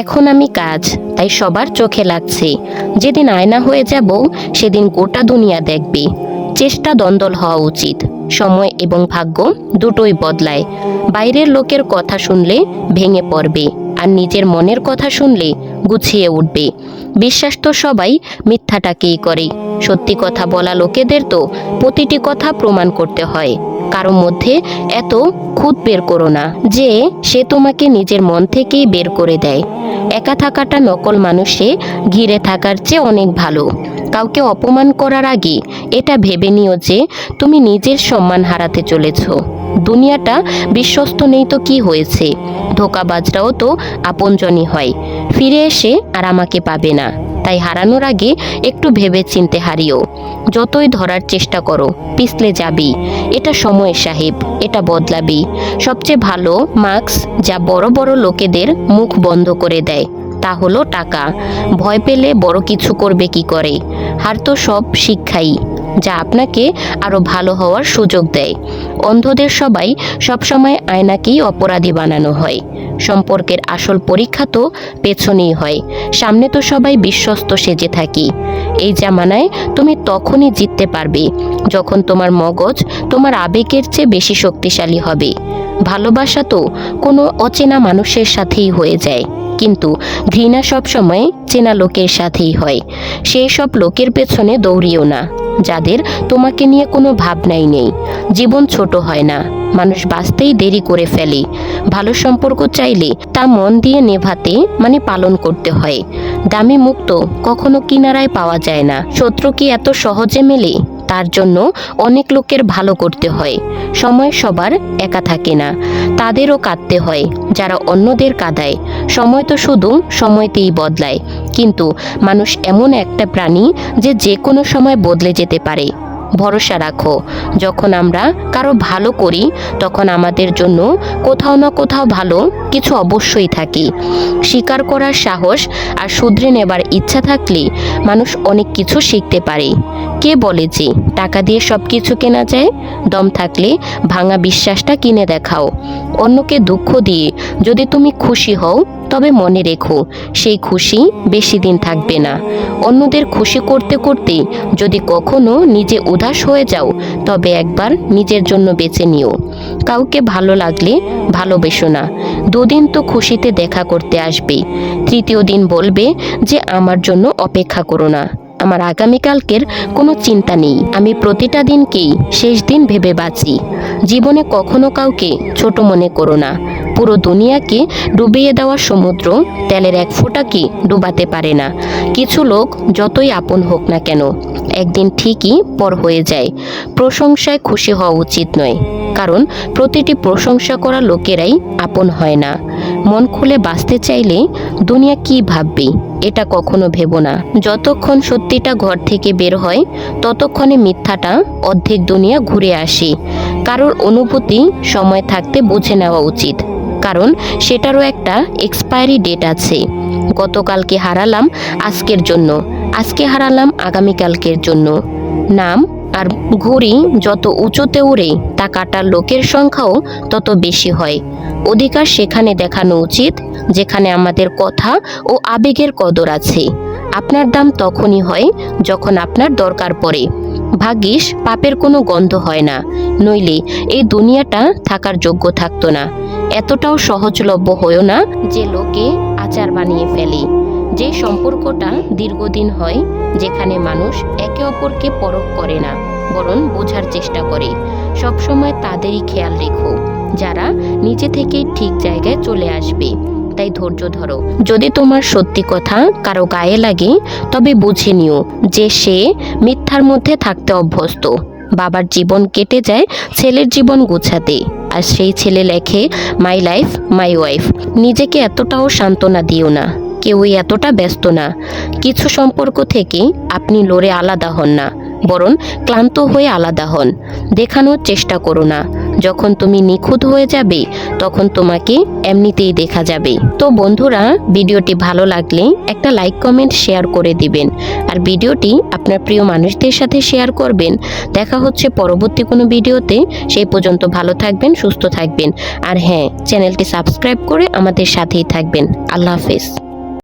এখন আমি কাজ, তাই সবার চোখে লাগছে। যেদিন আয়না হয়ে যাব সেদিন গোটা দুনিয়া দেখবে। চেষ্টা দ্বন্দ্ব হওয়া উচিত। সময় এবং ভাগ্য দুটোই বদলায়। বাইরের লোকের কথা শুনলে ভেঙে পড়বে, আর নিজের মনের কথা শুনলে গুছিয়ে উঠবে। বিশ্বাস তো সবাই মিথ্যাটাকেই করে। সত্যি কথা বলা লোকেদের তো প্রতিটি কথা প্রমাণ করতে হয়। কারো মধ্যে এত খুঁত বের করো না যে সে তোমাকে নিজের মন থেকেই বের করে দেয়। একা থাকাটা নকল মানুষে ঘিরে থাকার চেয়ে অনেক ভালো। কাউকে অপমান করার আগে এটা ভেবে নিও যে তুমি নিজের সম্মান হারাতে চলেছ। দুনিয়াটা বিশ্বস্ত নেই তো কি হয়েছে, ধোঁকাবাজরাও তো আপনজনই হয়। ফিরে এসে আর আমাকে পাবে না, তাই হারানোর আগে একটু ভেবে চিনতে হারিও। যতই ধরার চেষ্টা করো পিছলে যাবি। এটা সময় সাহেব, এটা বদলাবি। সবচেয়ে ভালো মাস্ক যা বড় বড় লোকেদের মুখ বন্ধ করে দেয় তা হলো টাকা। ভয় পেলে বড় কিছু করবে কি করে? হার তো সব শিক্ষাই, যা আপনাকে আরো ভালো হওয়ার সুযোগ দেয়। অন্ধদের সবসময় আয়নাকেই অপরাধী বানানো হয়। সম্পর্কের আসল পরীক্ষা তো পেছনেই হয়, সামনে তো সবাই বিশ্বস্ত সেজে থাকি। এই জামানায় তুমি তখনই জিততে পারবে যখন তোমার মগজ তোমার আবেগের চেয়ে বেশি শক্তিশালী হবে। ভালোবাসা তো কোনো অচেনা মানুষের সাথেই হয়ে যায়, কিন্তু ঘৃণা সবসময় চেনা লোকের সাথেই হয়। সেই সব লোকের পেছনে দৌড়িও না যাদের তোমাকে নিয়ে কোনো ভাবনাই নেই। জীবন ছোট হয় না, মানুষ বাঁচতেই দেরি করে ফেলে। ভালো সম্পর্ক চাইলে তা মন দিয়ে নেভাতে পালন করতে হয়। দামি মুক্ত কখনো কিনারায় পাওয়া যায় না। শত্রু কি এত সহজে মেলে? তার জন্য অনেক লোকের ভালো করতে হয়। সময় সবার একা থাকে না, তাদেরও কাঁদতে হয় যারা অন্যদের কাঁদায়। সময় তো শুধু সময়তেই বদলায়, কিন্তু মানুষ এমন একটা প্রাণী যে কোনো সময় বদলে যেতে পারে। ভরসা রাখো, যখন আমরা কারো ভালো করি তখন আমাদের জন্য কোথাও না কোথাও ভালো কিছু অবশ্যই থাকে। স্বীকার করার সাহস আর শুধরে নেবার ইচ্ছা থাকলে মানুষ অনেক কিছু শিখতে পারে। কে বলে যে টাকা দিয়ে সব কিছু কেনা যায়? দম থাকলে ভাঙা বিশ্বাসটা কিনে দেখাও। অন্যকে দুঃখ দিয়ে যদি তুমি খুশি হও তবে মনে রেখো সেই খুশি বেশি দিন থাকবে না। অন্যদের খুশি করতে করতে যদি কখনো নিজে উদাস হয়ে যাও তবে একবার নিজের জন্য বেঁচে নিও। কাউকে ভালো লাগলে ভালোবেসো না। দুদিন তো খুশিতে দেখা করতে আসবে, তৃতীয় দিন বলবে যে আমার জন্য অপেক্ষা করো না। আমার আগামীকালকের কোনো চিন্তা নেই। আমি প্রতিটা দিনকেই শেষ দিন ভেবে বাঁচি। জীবনে কখনো কাউকে ছোট মনে করো না। পুরো দুনিয়াকে ডুবিয়ে দেওয়া সমুদ্র তেলের এক ফোঁটাকে ডুবাতে পারে না। কিছু লোক যতই আপন হোক না কেন একদিন ঠিকই পর হয়ে যায়। প্রশংসায় খুশি হওয়া উচিত নয়, কারণ প্রতিটি প্রশংসা করা লোকেরাই আপন হয় না। মন খুলে বাঁচতে চাইলে দুনিয়া কি ভাববে এটা কখনো ভেবো না। যতক্ষণ সত্যিটা ঘর থেকে বের হয় ততক্ষণে মিথ্যাটা অর্ধেক দুনিয়া ঘুরে আসে। কারোর অনুভূতি সময় থাকতে বুঝে নেওয়া উচিত, কারণ সেটারও একটা এক্সপায়ারি ডেট আছে। গতকালকে হারালাম আজকের জন্য, আজকে হারালাম আগামীকালকের জন্য। নাম আর ঘুড়ি যত উঁচুতে উড়ে তা কাটার লোকের সংখ্যাও তত বেশি হয়। অধিকার সেখানে দেখানো উচিত যেখানে আমাদের কথা ও আবেগের কদর আছে। আপনার দাম তখনই হয় যখন আপনার দরকার পড়ে। ভাগ্যিস পাপের কোনো গন্ধ হয় না, নইলে এই দুনিয়াটা থাকার যোগ্য থাকতো না। এতটাও সহজলভ্য হয়েও না যে লোকে আচার বানিয়ে ফেলে। যে সম্পর্কটা দীর্ঘদিন হয়, যেখানে মানুষ একে অপরকে পরখ করে না বরং বোঝার চেষ্টা করে। সবসময় তাদেরই খেয়াল রেখো যারা নিজে থেকেই ঠিক জায়গায় চলে আসবে। তাই ধৈর্য ধরো। যদি তোমার সত্যি কথা কারো গায়ে লাগে তবে বুঝে নিও যে সে মিথ্যার মধ্যে থাকতে অভ্যস্ত। বাবার জীবন কেটে যায় ছেলের জীবন গুছাতে, আর সেই ছেলে লেখে মাই লাইফ মাই ওয়াইফ। নিজেকে এতটাও সান্ত্বনা দিও না, কেউই এতটা ব্যস্ত না। কিছু সম্পর্ক থেকে আপনি লড়ে আলাদা হন না, বরং ক্লান্ত হয়ে আলাদা হন। দেখানোর চেষ্টা করো না যখন তুমি নিখুঁত হয়ে যাবে তখন তোমাকে এমনিতেই দেখা যাবে। তো বন্ধুরা, ভিডিওটি ভালো লাগলে একটা লাইক কমেন্ট শেয়ার করে দিবেন আর ভিডিওটি আপনার প্রিয় মানুষদের সাথে শেয়ার করবেন। দেখা হচ্ছে পরবর্তী কোনো ভিডিওতে। সেই পর্যন্ত ভালো থাকবেন, সুস্থ থাকবেন আর হ্যাঁ, চ্যানেলটি সাবস্ক্রাইব করে আমাদের সাথেই থাকবেন। আল্লাহ হাফেজ।